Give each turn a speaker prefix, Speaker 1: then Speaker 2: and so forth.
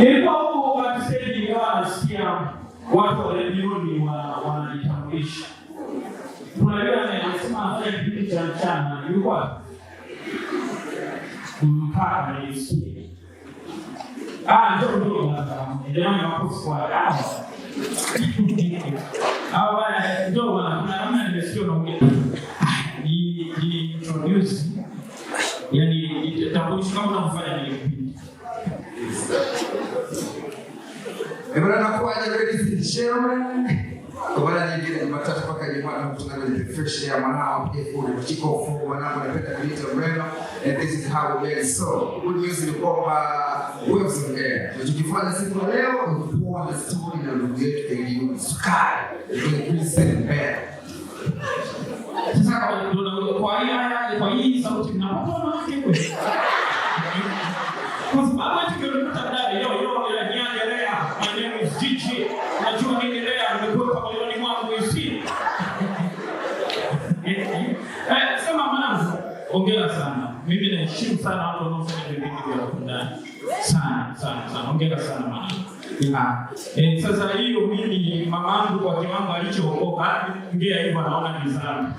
Speaker 1: Nilikuwa huko katika nikawa nasikia watu wa redioni wanajitambulisha. Kuna yule anasema afanye kipindi cha mchana, yuko mpaka nisikie. Ndio jamani makofi kwa ndio kuna namna nimesikia unaongea. Ni introduce. Yaani tambulisho kama unafanya ile kipindi.
Speaker 2: Ebana nakuaje ladies and gentlemen? Kwa maana nyingine Jumatatu mpaka Ijumaa tunakutana kwenye fresh air mwanao pia kule mchiko for mwanangu anapenda kuita Reno, and this is how we get so. Good news ni kwamba wewe usongea. Tunachokifanya siku ya leo ni kuwa na story na ndugu yetu Eliud Sukari. Ndio Christian Bear.
Speaker 1: Sasa kwa hii sauti mnapata wake kweli. Kwa sababu tukirudi ndani yo niandelea my name is Gigi. Najua niendelea nimekuwa kwa moyoni mwangu hisi. Sema mwanangu, ongea sana. Mimi naheshimu sana watu wanaofanya vipindi vya ndani. Sana. Ongea sana mwanangu. Sasa hiyo mimi mamangu kwa kiwango alichookoka, ndio hivyo anaona ni sana.